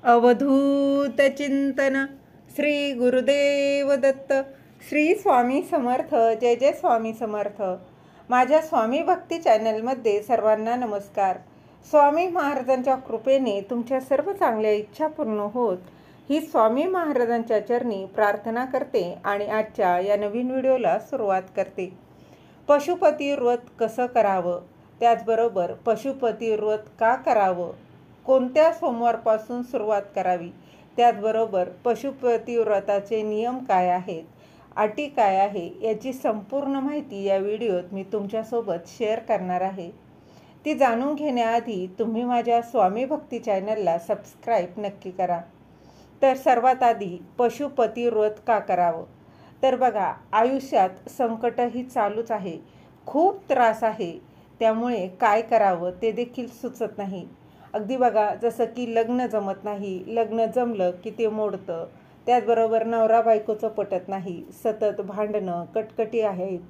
अवधूत चिंतन श्री गुरुदेव दत्त. श्री स्वामी समर्थ. जय जय स्वामी समर्थ. माझ्या स्वामी भक्ती चॅनलमध्ये सर्वांना नमस्कार. स्वामी महाराजांच्या कृपेने तुमच्या सर्व चांगल्या इच्छा पूर्ण होत ही स्वामी महाराजांच्या चरणी प्रार्थना करते आणि आजच्या या नवीन व्हिडिओला सुरुवात करते. पशुपती व्रत कसं करावं, त्याचबरोबर पशुपती व्रत का करावं, कोणत्या सोमवारपासून सुरुवात करावी, त्याचबरोबर पशुपती व्रताचे नियम काय आहेत, अटी काय आहे, याची संपूर्ण माहिती या व्हिडिओत मी तुमच्यासोबत शेअर करणार आहे. ती जाणून घेण्याआधी तुम्ही माझ्या स्वामी भक्ती चॅनलला सबस्क्राईब नक्की करा. तर सर्वात आधी पशुपती व्रत का करावं, तर बघा, आयुष्यात संकटही चालूच आहे, खूप त्रास आहे, त्यामुळे काय करावं ते देखील सुचत नाही. अगदी बघा, जसं की लग्न जमत नाही, लग्न जमलं की ते मोडतं, त्याचबरोबर नवरा बायकोचं पटत नाही, सतत भांडणं कटकटी आहेत,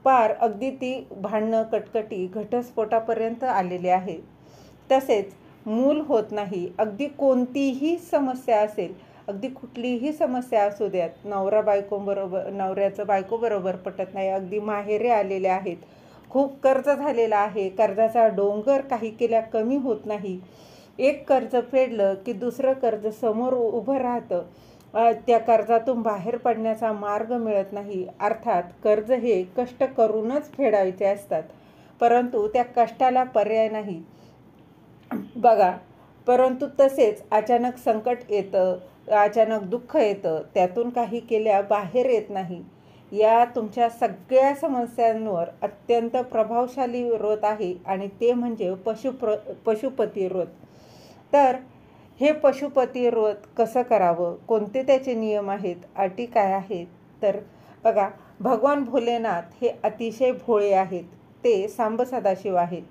पार अगदी ती भांडणं कटकटी घटस्फोटापर्यंत आलेले आहे. तसेच मूल होत नाही, अगदी कोणतीही समस्या असेल, अगदी कुठलीही समस्या असू द्यात, नवऱ्याचं बायकोबरोबर पटत नाही, अगदी माहेरे आलेले आहेत, खूप कर्ज झालेलं आहे, कर्जाचा डोंगर काही केल्या कमी होत नाही, एक कर्ज फेडलं की दुसरं कर्ज समोर उभं राहतं, त्या कर्जातून बाहेर पडण्याचा मार्ग मिळत नाही. अर्थात कर्ज हे कष्ट करूनच फेडायचे असतात, परंतु त्या कष्टाला पर्याय नाही बघा. परंतु तसेच अचानक संकट येतं, अचानक दुःख येतं, त्यातून काही केल्या बाहेर येत नाही. या तुमच्या सगळ्या समस्यांवर अत्यंत प्रभावशाली व्रत आहे आणि ते म्हणजे पशुपती व्रत. तर हे पशुपती व्रत कसं करावं, कोणते त्याचे नियम आहेत, अटी काय आहेत, तर बघा, भगवान भोलेनाथ हे अतिशय भोळे आहेत, ते सांब सदाशिव आहेत,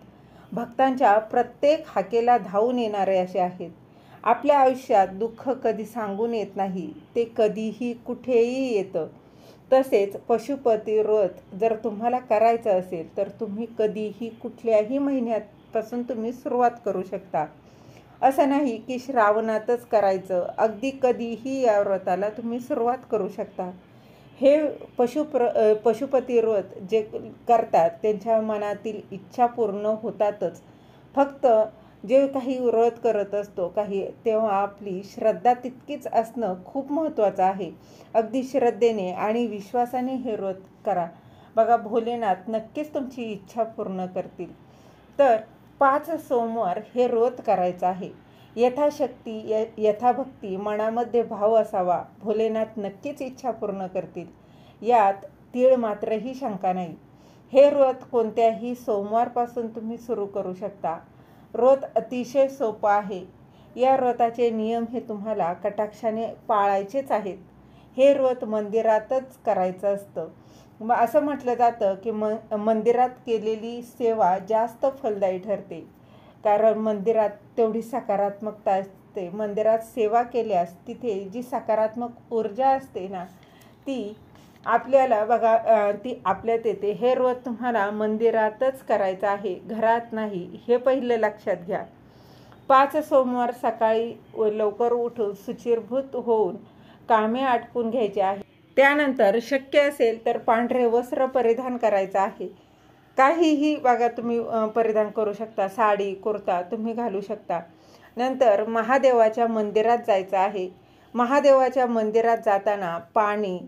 भक्तांच्या प्रत्येक हाकेला धावून येणारे असे आहेत. आपल्या आयुष्यात दुःख कधी सांगून येत नाही, ते कधीही कुठेही येतं. तसेच पशुपती व्रत जर तुम्हाला करायचं असेल तर तुम्ही कधीही कुठल्याही महिन्यापासून तुम्ही सुरुवात करू शकता. असं नाही की श्रावणातच करायचं, अगदी कधीही या व्रताला तुम्ही सुरुवात करू शकता. हे पशुपती व्रत जे करतात त्यांच्या मनातील इच्छा पूर्ण होतातच. फक्त जे काही व्रत करत असतो तेव्हा आपली श्रद्धा तितकीच असणं खूप महत्त्वाचं आहे. अगदी श्रद्धेने आणि विश्वासाने हे व्रत करा. बघा, भोलेनाथ नक्कीच तुमची इच्छा पूर्ण करतील. तर 5 सोमवार हे व्रत करायचं आहे. यथाशक्ती यथाभक्ती मनामध्ये भाव असावा, भोलेनाथ नक्कीच इच्छा पूर्ण करतील, यात तीळ मात्रही शंका नाही. हे व्रत कोणत्याही सोमवारपासून तुम्ही सुरू करू शकता. व्रत अतिशय सोपं आहे. या व्रताचे नियम हे तुम्हाला कटाक्षाने पाळायचेच आहेत. हे व्रत मंदिरातच करायचं असतं. मग असं म्हटलं जातं की मंदिरात केलेली सेवा जास्त फलदायी ठरते, कारण मंदिरात तेवढी सकारात्मकता असते. मंदिरात सेवा केल्यास तिथे जी सकारात्मक ऊर्जा असते ना, ती आपल्याला ती आपल्यात येते. हे व्रत तुम्हाला मंदिरातच करायचं आहे, घरात नाही, हे पहिलं लक्षात घ्या. 5 सोमवार सकाळी लवकर उठून शुचिर्भूत होऊन कामे आटपून घ्यायची आहे. त्यानंतर शक्य असेल तर पांढरे वस्त्र परिधान करायचं आहे. काहीही तुम्ही परिधान करू शकता, साडी कुर्ता तुम्ही घालू शकता. नंतर महादेवाच्या मंदिरात जायचं आहे. महादेवाच्या मंदिरात जाताना पाणी,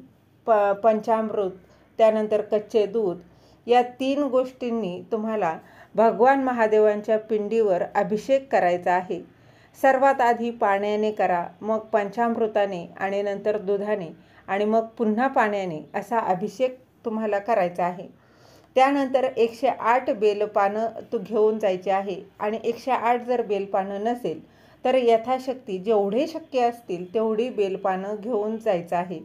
पंचामृत, त्यानंतर कच्चे दूध, या 3 गोष्टींनी तुम्हाला भगवान महादेवांच्या पिंडीवर अभिषेक करायचा आहे. सर्वात आधी पाण्याने करा, मग पंचामृताने आणि नंतर दुधाने आणि मग पुन्हा पाण्याने असा अभिषेक तुम्हाला करायचा आहे. त्यानंतर 108 बेलपानं घेऊन जायचे आहे आणि 108 जर बेलपानं नसेल तर यथाशक्ती जेवढे शक्य असतील तेवढी बेलपानं घेऊन जायचं आहे.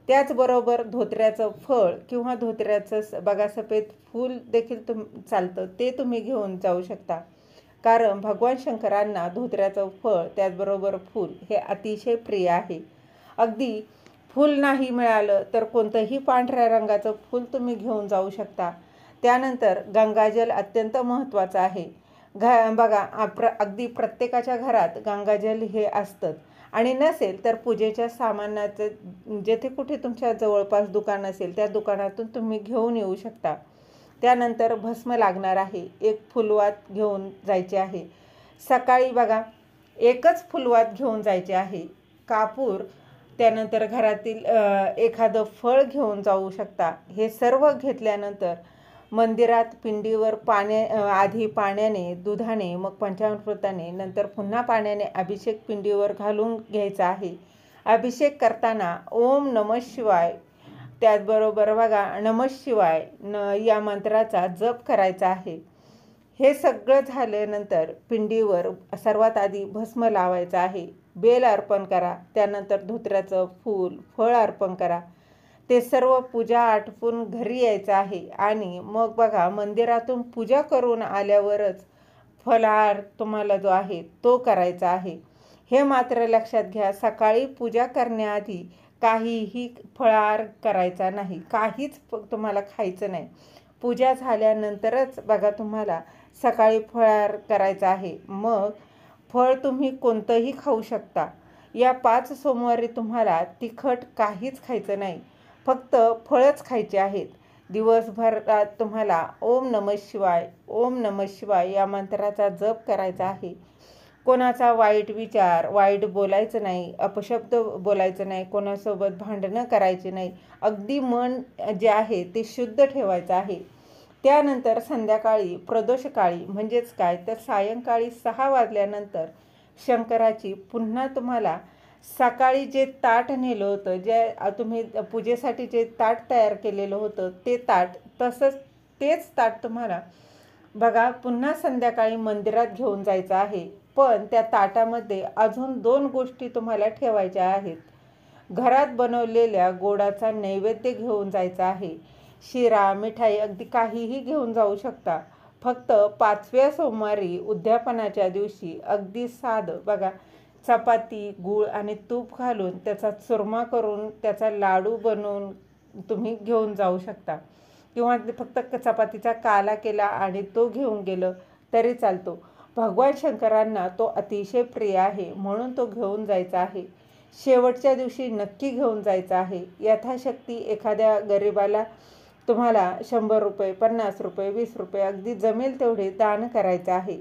त्याचबरोबर धोत्र्याचं फळ किंवा धोत्र्याचं सफेद फूल देखील चालतं, ते तुम्ही घेऊन जाऊ शकता, कारण भगवान शंकरांना धोत्र्याचं फळ त्याचबरोबर फूल हे अतिशय प्रिय आहे. अगदी फूल नाही मिळालं तर कोणतंही पांढऱ्या रंगाचं फूल तुम्ही घेऊन जाऊ शकता. त्यानंतर गंगाजल अत्यंत महत्त्वाचं आहे. बघा अगदी प्रत्येकाच्या घरात गंगाजल हे असतंच आणि नसेल तर पूजेच्या सामानाचं जेथे कुठे तुमच्या जवळपास दुकान असेल त्या दुकानातून तुम्ही घेऊन येऊ शकता. त्यानंतर भस्म लागणार आहे. एक फुलवात घेऊन जायचे आहे. सकाळी बघा एकच फुलवात घेऊन जायचे आहे. कापूर, त्यानंतर घरातील एखादं फळ घेऊन जाऊ शकता. हे सर्व घेतल्यानंतर मंदिरात पिंडीवर आधी पाण्याने, दुधाने, मग पंचामृताने, नंतर पुन्हा पाण्याने अभिषेक पिंडीवर घालून घ्यायचा आहे. अभिषेक करताना ओम नमः शिवाय, त्याचबरोबर बघा नमः शिवाय या मंत्राचा जप करायचा आहे. हे सगळं झाल्यानंतर पिंडीवर सर्वात आधी भस्म लावायचं आहे. बेल अर्पण करा. त्यानंतर धोत्र्याचं फळ अर्पण करा. ते सर्व पूजा आटपून घरी यायचं आहे आणि मग बघा मंदिरातून पूजा करून आल्यावरच फलाहार तुम्हाला जो आहे तो करायचा आहे. हे मात्र लक्षात घ्या, सकाळी पूजा करण्याआधी काहीही फलाहार करायचा नाही, काहीच तुम्हाला खायचं नाही. पूजा झाल्यानंतरच बघा तुम्हाला सकाळी फलाहार करायचा आहे. मग फळ तुम्ही कोणतंही खाऊ शकता. या 5 सोमवारी तुम्हाला तिखट काहीच खायचं नाही, फक्त फळच खायचे आहेत. दिवसभरात तुम्हाला ओम नमः शिवाय, ओम नमः शिवाय या मंत्राचा जप करायचा आहे. कोणाचा वाईट विचार, वाईट बोलायचं नाही, अपशब्द बोलायचं नाही, कोणासोबत भांडणं करायची नाही. अगदी मन जे आहे ते शुद्ध ठेवायचं आहे. त्यानंतर संध्याकाळी प्रदोषकाळी म्हणजेच काय तर सायंकाळी 6 वाजल्यानंतर शंकराची पुन्हा तुम्हाला सकाळी जे ताट नेलं होतं, जे तुम्ही पूजेसाठी जे ताट तयार केलेलं होतं ते ताट, तसंच तेच ताट तुम्हाला बघा पुन्हा संध्याकाळी मंदिरात घेऊन जायचं आहे. पण त्या ताटामध्ये अजून 2 गोष्टी तुम्हाला ठेवायच्या आहेत. घरात बनवलेल्या गोडाचा नैवेद्य घेऊन जायचा आहे. शिरा, मिठाई अगदी काहीही घेऊन जाऊ शकता. फक्त 5व्या सोमवारी उद्यापनाच्या दिवशी अगदी साधं बघा चपाती, गूळ आणि तूप घालून त्याचा चुरमा करून त्याचा लाडू बनवून तुम्ही घेऊन जाऊ शकता. किंवा फक्त चपातीचा काला केला आणि तो घेऊन गेलं तरी चालतो. भगवान शंकरांना तो अतिशय प्रिय आहे म्हणून तो घेऊन जायचा आहे. शेवटच्या दिवशी नक्की घेऊन जायचा आहे. यथाशक्ती एखाद्या गरिबाला तुम्हाला 100 रुपये, 50 रुपये, 20 रुपये अगदी जमेल तेवढे दान करायचं आहे.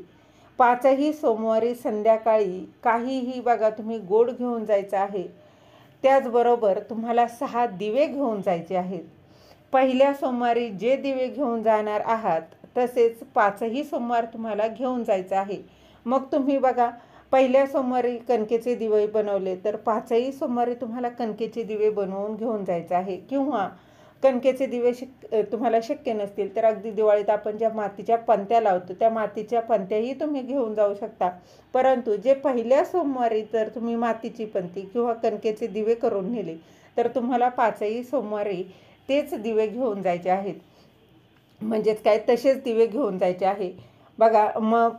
5ही सोमवारी संध्याकाळी काहीही बघा तुम्ही गोड घेऊन जायचं आहे. त्याचबरोबर तुम्हाला 6 दिवे घेऊन जायचे आहेत. पहिल्या सोमवारी जे दिवे घेऊन जाणार आहात तसेच 5ही सोमवार तुम्हाला घेऊन जायचं आहे. मग तुम्ही बघा पहिल्या सोमवारी कणकेचे दिवे बनवले तर 5ही सोमवारी तुम्हाला कणकेचे दिवे बनवून घेऊन जायचं आहे. किंवा कणकेचे दिवे तुम्हाला शक्य नसतील तर अगदी दिवाळीत आपण ज्या मातीच्या पंत्या लावतो त्या मातीच्या पंत्याही तुम्ही घेऊन जाऊ शकता. परंतु जे पहिल्या सोमवारी जर तुम्ही मातीची पंती किंवा कणकेचे दिवे करून नेले तर तुम्हाला 5ही सोमवारी तेच दिवे घेऊन जायचे आहेत. म्हणजेच काय तसेच दिवे घेऊन जायचे आहे. बघा मग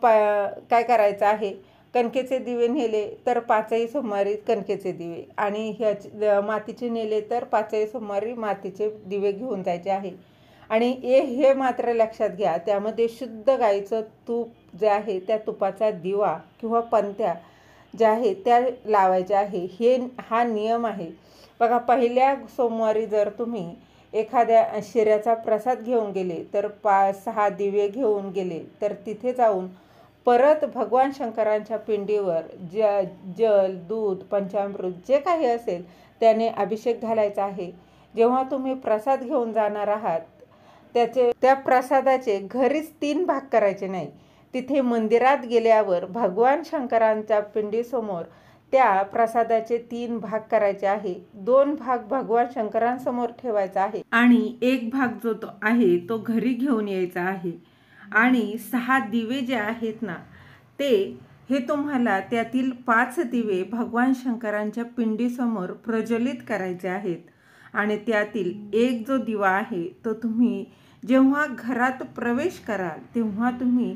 काय करायचं आहे, कणकेचे दिवे नेले तर 5ही सोमवारी कणकेचे दिवे आणि मातीचे नेले तर 5ही सोमवारी मातीचे दिवे घेऊन जायचे आहे. आणि हे मात्र लक्षात घ्या, त्यामध्ये शुद्ध गाईचं तूप जे आहे त्या तुपाचा दिवा किंवा पंत्या ज्या आहेत त्या लावायच्या आहे. हा नियम आहे. बघा पहिल्या सोमवारी जर तुम्ही एखाद्या शिऱ्याचा प्रसाद घेऊन गेले तर 5-6 दिवे घेऊन गेले तर तिथे जाऊन परत भगवान शंकरांच्या पिंडीवर जल, दूध, पंचामृत जे काही असेल त्याने अभिषेक घालायचा आहे. जेव्हा तुम्ही प्रसाद घेऊन जाणार आहात त्या प्रसादाचे घरीच 3 भाग करायचे नाही. तिथे मंदिरात गेल्यावर भगवान शंकरांच्या पिंडीसमोर त्या प्रसादाचे 3 भाग करायचे आहे. 2 भाग भगवान शंकरांसमोर ठेवायचा आहे आणि 1 भाग जो तो आहे तो घरी घेऊन यायचा आहे. आणि 6 दिवे जे आहेत ना हे तुम्हाला त्यातील 5 दिवे भगवान शंकरांच्या पिंडीसमोर प्रज्वलित करायचे आहेत. आणि त्यातील एक जो दिवा आहे तो तुम्ही जेव्हा घरात प्रवेश कराल तेव्हा तुम्ही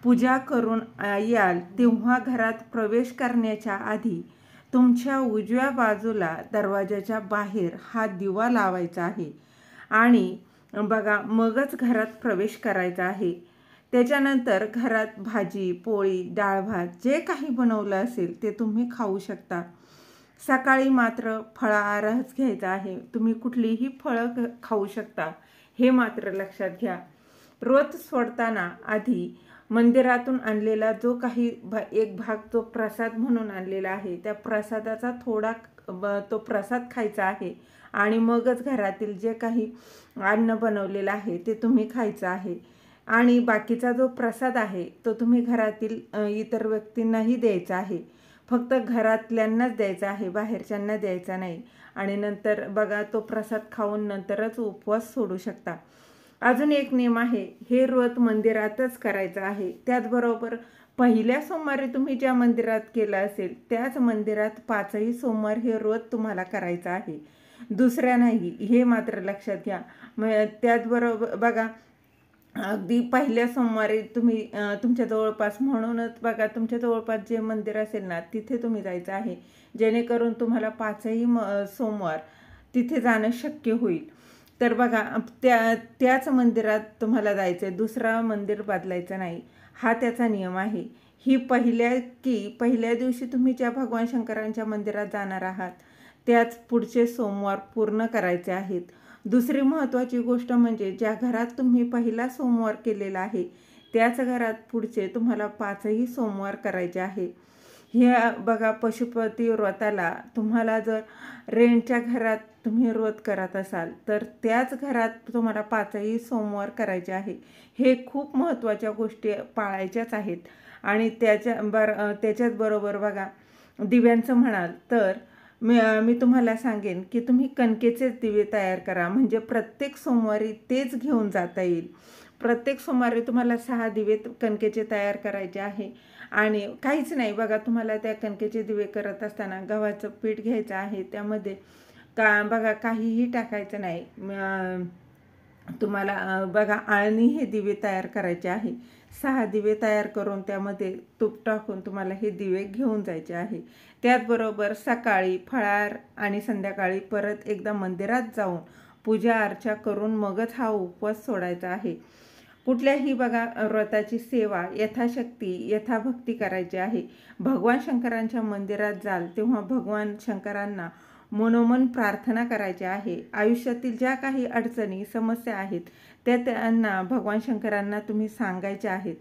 पूजा करून याल तेव्हा घरात प्रवेश करण्याच्या आधी तुमच्या उजव्या बाजूला दरवाजाच्या बाहेर हा दिवा लावायचा आहे आणि बघा मगच घरात प्रवेश करायचा आहे. त्याच्यानंतर घरात भाजी पोळी डाळ भात जे काही बनवलं असेल ते तुम्ही खाऊ शकता. सकाळी मात्र फळाहारच घ्यायचा आहे. तुम्ही कुठलीही फळं खाऊ शकता, हे मात्र लक्षात घ्या. व्रत सोडताना आधी मंदिरातून आणलेला जो काही एक भाग जो प्रसाद म्हणून आणलेला आहे, त्या प्रसादाचा थोडा तो प्रसाद खायचा आहे आणि मगच घरातील जे काही अन्न बनवलेलं आहे ते तुम्ही खायचं आहे. आणि बाकीचा जो प्रसाद आहे तो तुम्ही घरातील इतर व्यक्तींनाही द्यायचा आहे. फक्त घरातल्यांनाच द्यायचा आहे, बाहेरच्यांना द्यायचा नाही. आणि नंतर बघा, तो प्रसाद खाऊन नंतरच उपवास सोडू शकता. अजून एक नियम आहे, हे व्रत मंदिरातच करायचं आहे. त्याचबरोबर पहिल्या सोमवारी तुम्ही ज्या मंदिरात केलं असेल त्याच मंदिरात 5ही सोमवार हे व्रत तुम्हाला करायचं आहे, दुसऱ्या नाही, हे मात्र लक्षात घ्या. त्याचबरोबर बघा, अगदी पहिल्या सोमवारी तुम्ही तुमच्या जवळपास, म्हणूनच बघा तुमच्या जवळपास जे मंदिर असेल ना तिथे तुम्ही जायचं आहे, जेणेकरून तुम्हाला 5ही सोमवार तिथे जाणं शक्य होईल. तर बघा, त्याच मंदिरात तुम्हाला जायचं आहे, दुसरा मंदिर बदलायचं नाही, हा त्याचा नियम आहे. ही पहिल्या दिवशी तुम्ही ज्या भगवान शंकरांच्या मंदिरात जाणार आहात त्याच पुढचे सोमवार पूर्ण करायचे आहेत. दुसरी महत्त्वाची गोष्ट म्हणजे ज्या घरात तुम्ही पहिला सोमवार केलेला आहे त्याच घरात पुढचे तुम्हाला 5ही सोमवार करायचे आहे. हे बघा, पशुपती व्रताला तुम्हाला जर रेंटच्या घरात तुम्ही व्रत करत असाल तर त्याच घरात तुम्हाला 5ही सोमवार करायचे आहे. हे खूप महत्त्वाच्या गोष्टी पाळायच्याच आहेत. आणि त्याच्याच बरोबर बघा, दिव्यांचं म्हणाल तर मी तुम्हाला सांगेन की तुम्ही कणकेचेच दिवे तयार करा, म्हणजे प्रत्येक सोमवारी तेच घेऊन जाता येईल. प्रत्येक सोमवारी तुम्हाला 6 दिवे कणकेचे तयार करायचे आहे. आणि काहीच नाही बघा, तुम्हाला त्या कणकेचे दिवे करत असताना गव्हाचं पीठ घ्यायचं आहे, त्यामध्ये बघा काहीही टाकायचं नाही. तुम्हाला बघा आळणी हे दिवे तयार करायचे आहे. 6 दिवे तयार करून त्यामध्ये तूप टाकून तुम्हाला हे दिवे घेऊन जायचे आहे. त्याचबरोबर सकाळी फळार आणि संध्याकाळी परत एकदा मंदिरात जाऊन पूजा अर्चा करून मगच हा उपवास सोडायचा आहे. कुठल्याही बघा व्रताची सेवा यथाशक्ती यथाभक्ती करायची आहे. भगवान शंकरांच्या मंदिरात जाल तेव्हा भगवान शंकरांना मनोमन प्रार्थना करायची आहे. आयुष्यातील ज्या काही अडचणी समस्या आहेत त्या त्यांना भगवान शंकरांना तुम्ही सांगायच्या आहेत.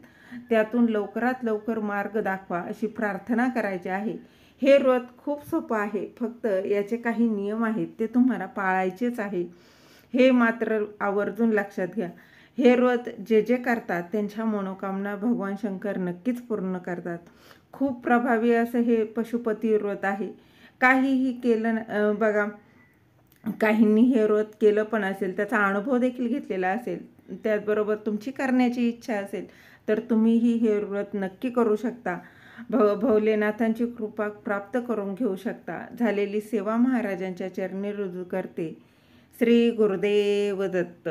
त्यातून लवकरात लवकर मार्ग दाखवा अशी प्रार्थना करायची आहे. हे व्रत खूप सोपं आहे, फक्त याचे काही नियम आहेत ते तुम्हाला पाळायचेच आहे, हे मात्र आवर्जून लक्षात घ्या. हे व्रत जे करतात त्यांच्या मनोकामना भगवान शंकर नक्कीच पूर्ण करतात. खूप प्रभावी असं हे पशुपती व्रत आहे. काहीही केलं बघा, काहींनी हे व्रत केलं पण असेल, त्याचा अनुभव देखील घेतलेला असेल, त्याचबरोबर तुमची करण्याची इच्छा असेल तर तुम्हीही हे व्रत नक्की करू शकता. भोलेनाथांची कृपा प्राप्त करून घेऊ शकता. झालेली सेवा महाराजांच्या चरणी रुजू करते. श्री गुरुदेव दत्त.